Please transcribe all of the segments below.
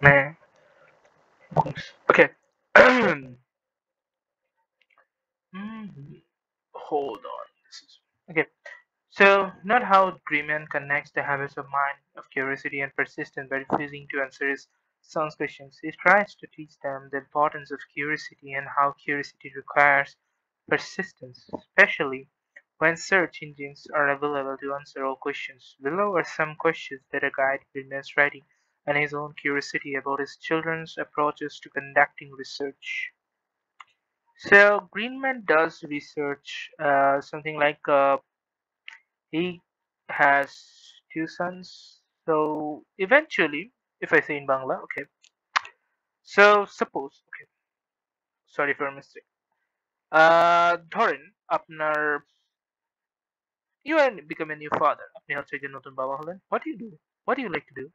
Nah. Okay. Hold on. Okay. So, not how Dreamman connects the habits of mind, of curiosity and persistence by refusing to answer his son's questions. He tries to teach them the importance of curiosity and how curiosity requires persistence, especially when search engines are available to answer all questions. Below are some questions that guide Dreamman's writing and his own curiosity about his children's approaches to conducting research. So, Greenman does research something like he has two sons. So eventually, if I say in Bangla, okay. So suppose, okay, sorry for a mistake. ধরেন আপনার you are become a new father. আপনি হচ্ছে একজন নতুন বাবা হলেন. What do you do? What do you like to do?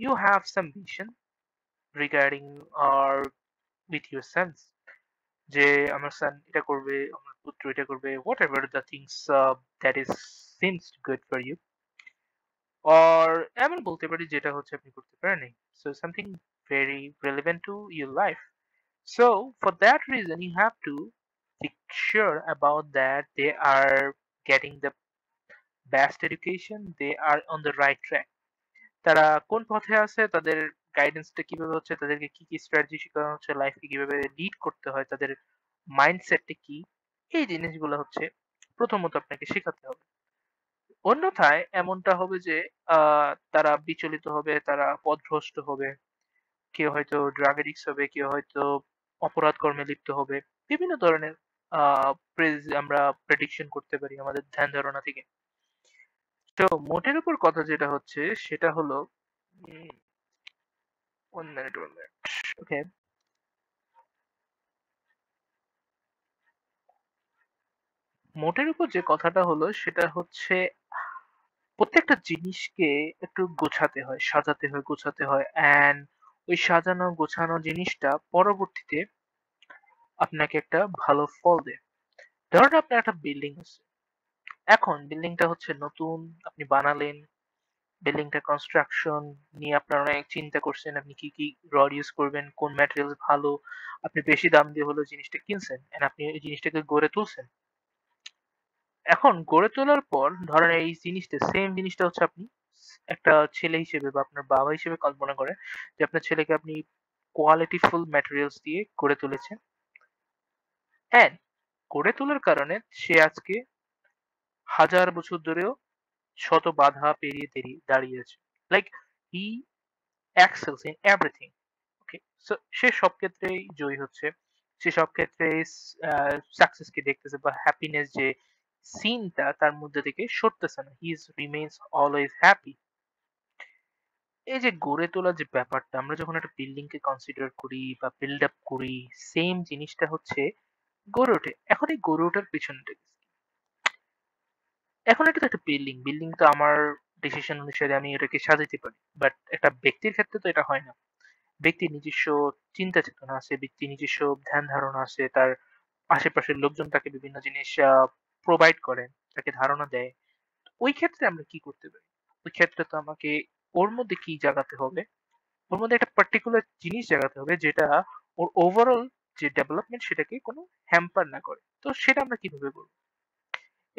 You have some vision regarding or with your sons. যে আমার son এটা করবে, আমার পুত্র এটা করবে, whatever the things that is seems good for you. Or এমন বলতে পারি যেটা হচ্ছে আপনি করতে পারেন so something very relevant to your life. So for that reason you have to be sure about that they are getting the best education, they are on the right track. তারা কোন পথে আছে, তাদের গাইডেন্সটা কিভাবে হচ্ছে, তাদেরকে কি কি স্ট্র্যাটেজি শেখানো হচ্ছে, লাইফকে কিভাবে লিড করতে হয়, তাদের মাইন্ডসেটটা কি, এই জিনিসগুলো হচ্ছে প্রথমত আপনাকে শেখাতে হবে। অন্যথায় এমনটা হবে যে তারা বিচলিত হবে, তারা পথভ্রষ্ট হবে, কেউ হয়তো ড্রাগ এডিক্টস হবে, কেউ হয়তো অপরাধ কর্মে লিপ্ত হবে। বিভিন্ন ধরনের আমরা প্রেডিকশন করতে পারি আমাদের ধ্যান ধারণা থেকে। তো মোটের উপর কথা যেটা হচ্ছে সেটা হলো one minute. ওকে, মোটের উপর যে কথাটা হলো সেটা হচ্ছে প্রত্যেকটা জিনিসকে একটু গোছাতে হয়, সাজাতে হয়, গোছাতে হয়, অ্যান্ড ওই সাজানো গোছানো জিনিসটা পরবর্তীতে আপনাকে একটা ভালো ফল দেয়। ধরেন আপনার একটা বিল্ডিং আছে, এখন বিল্ডিংটা হচ্ছে নতুন, আপনি বানালেন, বিল্ডিংটা কনস্ট্রাকশন নিয়ে আপনার অনেক চিন্তা করছেন, আপনি কি কি রড ইউজ করবেন, কোন ম্যাটেরিয়াল ভালো, আপনি বেশি দাম দিয়ে হলেও জিনিসটা কিনছেন এন্ড আপনি এই জিনিসটাকে গড়ে তুলছেন। এখন গড়ে তোলার পর ধরেন এই জিনিসটা সেম জিনিসটা হচ্ছে আপনি একটা ছেলে হিসেবে বা আপনার বাবা হিসেবে কল্পনা করেন যে আপনার ছেলেকে আপনি কোয়ালিটিফুল ম্যাটেরিয়ালস দিয়ে গড়ে তুলেছেন, অ্যান্ড গড়ে তোলার কারণে সে আজকে হাজার বছর ধরেও শত বাধা পেরিয়ে তেরিয়ে দাঁড়িয়ে আছে। Like he excels in everything. Okay, so সে সব ক্ষেত্রেই জয়ী হচ্ছে, সে সব ক্ষেত্রেই সাকসেসকে দেখতেছে বা হ্যাপিনেস যে সিনটা তার মধ্যে থেকে সরতেছে না, he is remains always happy. এই যে গড়ে তোলার যে ব্যাপারটা, আমরা যখন একটা বিল্ডিং কে কনসিডার করি বা বিল্ড আপ করি, সেম জিনিসটা হচ্ছে গড়ে ওঠে। এখন এই গড়ে ওঠার পিছনটা কি? এখন এটা তো একটা বিল্ডিং, বিল্ডিং তো আমার ডিসিশন অনুসারে আমি এটাকে সাজাতে পারি, বাট একটা ব্যক্তির ক্ষেত্রে তো এটা হয় না। ব্যক্তির নিজস্ব চিন্তা চেতনা আছে, ব্যক্তির নিজস্ব ধ্যান ধারণা আছে, তার আশেপাশের লোকজন তাকে বিভিন্ন জিনিস প্রোভাইড করে, তাকে ধারণা দেয়। ওই ক্ষেত্রে আমরা কি করতে পারি? ওই ক্ষেত্রে তো আমাকে ওর মধ্যে কি জাগাতে হবে? ওর মধ্যে একটা পার্টিকুলার জিনিস জাগাতে হবে যেটা ওর ওভারঅল যে ডেভেলপমেন্ট সেটাকে কোনো হ্যাম্পার না করে। তো সেটা আমরা কিভাবে করবো?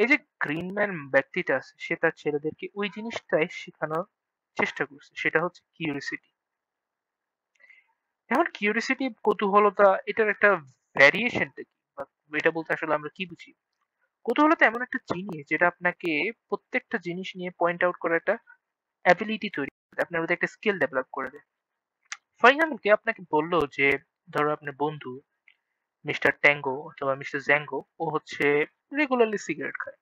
এই যে গ্রিনম্যান ব্যক্তিটা আছে সে তার ছেলেদেরকে ওই জিনিসটাই শেখানোর চেষ্টা করছে, সেটা হচ্ছে কিউরিসিটি। এখন কিউরিসিটি, কৌতূহলতা, এটার একটা ভ্যারিয়েশনটা কি, বা এটা বলতে আসলে আমরা কি বুঝি? কৌতূহলতা এমন একটা জিনিস যেটা আপনাকে প্রত্যেকটা জিনিস নিয়ে পয়েন্ট আউট করার একটা অ্যাবিলিটি তৈরি করে, আপনার মধ্যে একটা স্কিল ডেভেলপ করে দেয়। ফর এক্সাম্পল, কেউ আপনাকে বললো যে ধরো আপনার বন্ধু মিস্টার ট্যাঙ্গো অথবা মিস্টার জ্যাঙ্গো ও হচ্ছে রেগুলারলি সিগারেট খায়,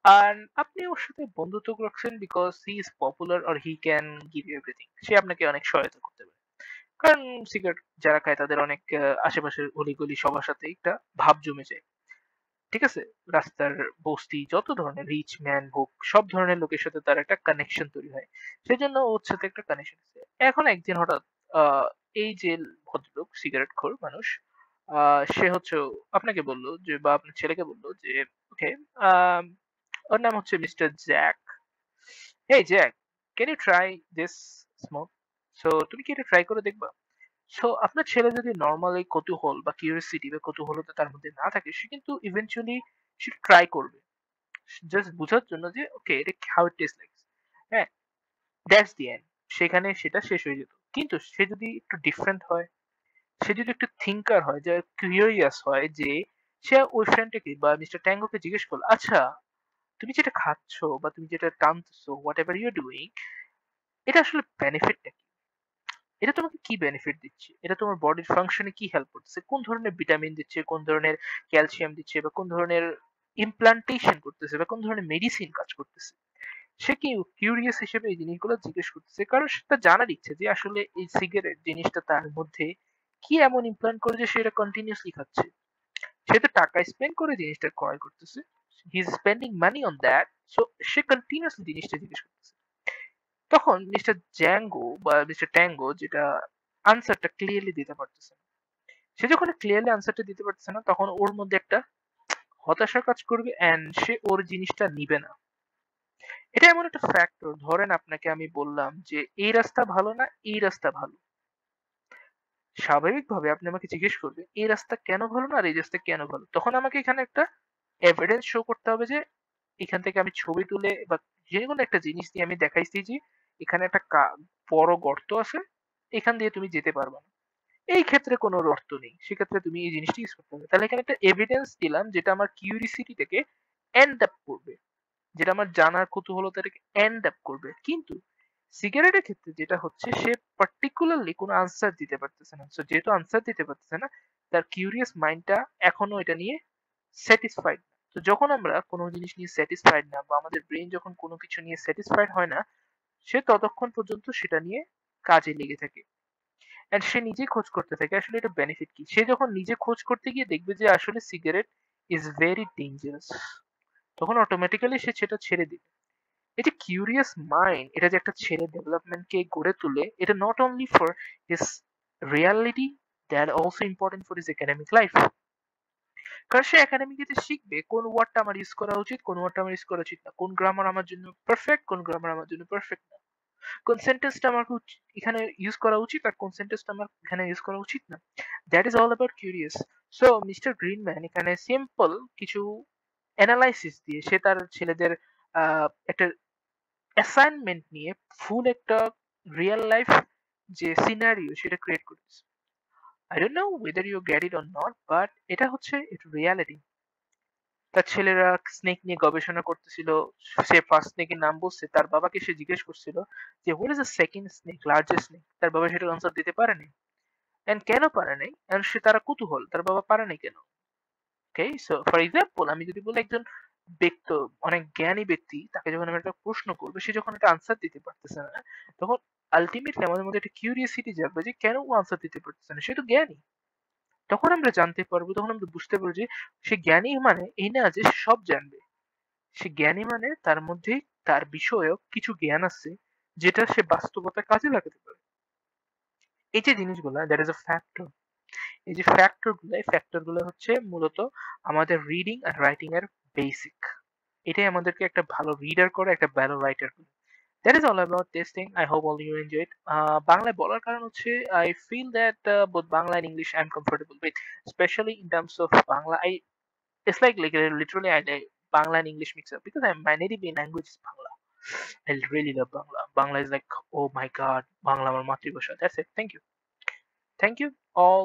আর আপনি ওর সাথে বন্ধুত্ব রাখছেন because he is popular or he can give you everything, সে আপনাকে অনেক সহায়তা করতে পারে। কারণ সিগারেট যারা খায় তাদের অনেক আশেপাশের অলিগলি সবার সাথে একটা ভাব জমে যায়, ঠিক আছে? রাস্তার বস্তি যত ধরনের রিচ ম্যান হোক, সব ধরনের লোকের সাথে তার একটা কানেকশন তৈরি হয়, সেজন্য ওর সাথে একটা কানেকশন আছে। এখন একদিন হঠাৎ এই যে ভদ্রলোক সিগারেট খোর মানুষ, সে হচ্ছে আপনাকে বললো যে, বা আপনার ছেলেকে বললো যে ওকে, ওর নাম হচ্ছে mister Jack, hey Jack, can you try this smoke. So তুমি কি এটা ট্রাই করে দেখবা? সো আপনার ছেলে যদি নরমালি কৌতূহল বা কিউরিওসিটি বা কৌতূহলতা তার মধ্যে না থাকে, সে কিন্তু ইভেনচুয়ালি সে ট্রাই করবে। জাস্ট বোঝার জন্য যে ওকে এটা হাউ ইট টেস্ট লাইক। হ্যাঁ, দ্যাটস দি এন্ড। সেখানে সেটা শেষ হয়ে যেত। কিন্তু সে যদি একটু ডিফারেন্ট হয়, সে যদি একটু থিঙ্কার হয়, যে কিউরিয়াস হয়, যে সে ওই ফ্রেন্ডটাকে বা মিস্টার ট্যাঙ্গোকে জিজ্ঞেস করলো, আচ্ছা তুমি যেটা খাচ্ছো বা তুমি যেটা টানতেছো, হোয়াট এভার ইউ ডুইং, এটা আসলে বেনিফিটটা কি? এটা তোমাকে কি বেনিফিট দিচ্ছে? এটা তোমার বডির ফাংশনে কি হেল্প করতেছে? কোন ধরনের ভিটামিন দিচ্ছে, কোন ধরনের ক্যালসিয়াম দিচ্ছে, বা কোন ধরনের ইমপ্লান্টেশন করতেছে, বা কোন ধরনের মেডিসিন কাজ করতেছে? সে কি কিউরিয়াস হিসেবে এই জিনিসগুলো জিজ্ঞেস করতেছে, কারণ সেটা জানার ইচ্ছে যে আসলে এই সিগারেট জিনিসটা তার মধ্যে কি এমন ইমপ্লান্ট করে যে সে এটা কন্টিনিউসলি খাচ্ছে। সে তো টাকা স্পেন্ড করে জিনিসটা ক্রয় করতেছে, he is spending money on that. So say continuously জিনিসটা জিজ্ঞেস করতেছে। তখন মিস্টার জ্যাঙ্গো বা মিস্টার ট্যাঙ্গো যেটা আনসারটা ক্লিয়ারলি দিতে পারতেছে না। সে যখন ক্লিয়ারলি আনসারটা দিতে পারতেছে না, তখন ওর মধ্যে একটা হতাশা কাজ করবে এন্ড সে ওর জিনিসটা নিবে না। এটা এমন একটা ফ্যাক্টর, ধরেন আপনাকে আমি বললাম যে এই রাস্তা ভালো না, এই রাস্তা ভালো। স্বাভাবিকভাবে আপনি আমাকে জিজ্ঞেস করবেন এই রাস্তা কেন ভালো না আর এই রাস্তা কেন ভালো, তখন আমাকে এখানে একটা এভিডেন্স শো করতে হবে যে এখান থেকে আমি ছবি তুলে বা যে কোনো একটা জিনিস দিয়ে আমি দেখাইছি যে এখানে একটা বড় গর্ত আছে, এখান দিয়ে তুমি যেতে পারবে না। এই ক্ষেত্রে কোনো অর্থ নেই, সেক্ষেত্রে তুমি এই জিনিসটা ইউজ করতে হবে। তাহলে এখানে একটা এভিডেন্স দিলাম যেটা আমার কিউরিসিটিটাকে এন্ড আপ করবে, যেটা আমার জানার কৌতূহলতাটাকে এন্ড আপ করবে। কিন্তু সিগারেটের ক্ষেত্রে যেটা হচ্ছে, সে পার্টিকুলারলি কোনো আনসার দিতে পারতেছে না। সো যেহেতু আনসার দিতে পারতেছে না, তার কিউরিয়াস মাইন্ডটা এখনো এটা নিয়ে স্যাটিসফাইড। তো যখন আমরা কোনো জিনিস নিয়ে স্যাটিসফাইড না, বা আমাদের ব্রেন যখন কোনো কিছু নিয়ে স্যাটিসফাইড হয় না, সে ততক্ষণ পর্যন্ত সেটা নিয়ে কাজে লেগে থাকে। এন্ড সে নিজেই খোঁজ করতে থাকে আসলে এটা বেনিফিট কি। সে যখন নিজে খোঁজ করতে গিয়ে দেখবে যে আসলে সিগারেট ইজ ভেরি ডেঞ্জারাস, তখন অটোমেটিক্যালি সে সেটা ছেড়ে দিবে। এই যে কিউরিয়াস মাইন্ড, এটা যে একটা ছেলের ডেভেলপমেন্টকে গড়ে তোলে, এটা not only for his reality, that also important for his academic life. কারণ সে একাডেমিকে শিখবে কোন ওয়ার্ডটা আমার ইউজ করা উচিত, কোন ওয়ার্ডটা আমার ইউজ করা উচিত না, কোন গ্রামার আমার জন্য পারফেক্ট, কোন গ্রামার আমার জন্য পারফেক্ট না, কোন সেন্টেন্সটা আমার এখানে ইউজ করা উচিত আর কোন সেন্টেন্সটা আমার এখানে ইউজ করা উচিত না। That is all about curious. So mister Greenman এখানে সিম্পল কিছু অ্যানালাইসিস দিয়ে সে তার ছেলেদের একটা অ্যাসাইনমেন্ট নিয়ে ফুল একটা রিয়েল লাইফ যে সিনারিও সেটা ক্রিয়েট করেছে। I don't know whether you get it or not, but এটা হচ্ছে এটা রিয়ালিটি। তার ছেলেরা স্নেক নিয়ে গবেষণা করতেছিল, সে ফার্স্ট স্নেকের নাম বলছে, তার বাবাকে সে জিজ্ঞেস করছিল যে what is the second snake, largest snake. তার বাবা সেটার আনসার দিতে পারেনি। এন্ড কেন পারে নাই, এন্ড সে তারা কুতূহল তার বাবা পারে নাই কেন। ওকে, সো ফর এক্সাম্পল আমি যদি বলি একজন ব্যক্তি, অনেক জ্ঞানী ব্যক্তি, তাকে যখন আমি একটা প্রশ্ন করবো, সে যখন একটা আনসার দিতে পারতেছে না, তখন আলটিমেটলি আমাদের মধ্যে একটা কিউরিয়াসিটি জাগবে যে কেন ও আনসার দিতে পারতেছে না, সে তো জ্ঞানী। তখন আমরা জানতে পারবো, তখন আমরা বুঝতে পারবো যে সে জ্ঞানী মানে এই না যে সে সব জানবে। সে জ্ঞানী মানে তার মধ্যে তার বিষয়ক কিছু জ্ঞান আছে, যেটা সে বাস্তবতায় কাজে লাগাতে পারে। এই যে জিনিসগুলা, দ্যাট ইজ আ ফ্যাক্টর। এই যে ফ্যাক্টর গুলো, এই ফ্যাক্টর গুলো হচ্ছে মূলত আমাদের রিডিং আর রাইটিং এর বেসিক। এটাই আমাদেরকে একটা ভালো রিডার করে, একটা ভালো রাইটার করে। That is all about this thing. I hope all you enjoyed. বাংলায় বলার কারণ হচ্ছে I feel that both Bangla and English I'm comfortable with, especially in terms of Bangla. It's like literally I like Bangla and English mix up because my native language is Bangla. I really love Bangla. Bangla is like, oh my god, Bangla আমার মাতৃভাষা. That's it. Thank you. Thank you all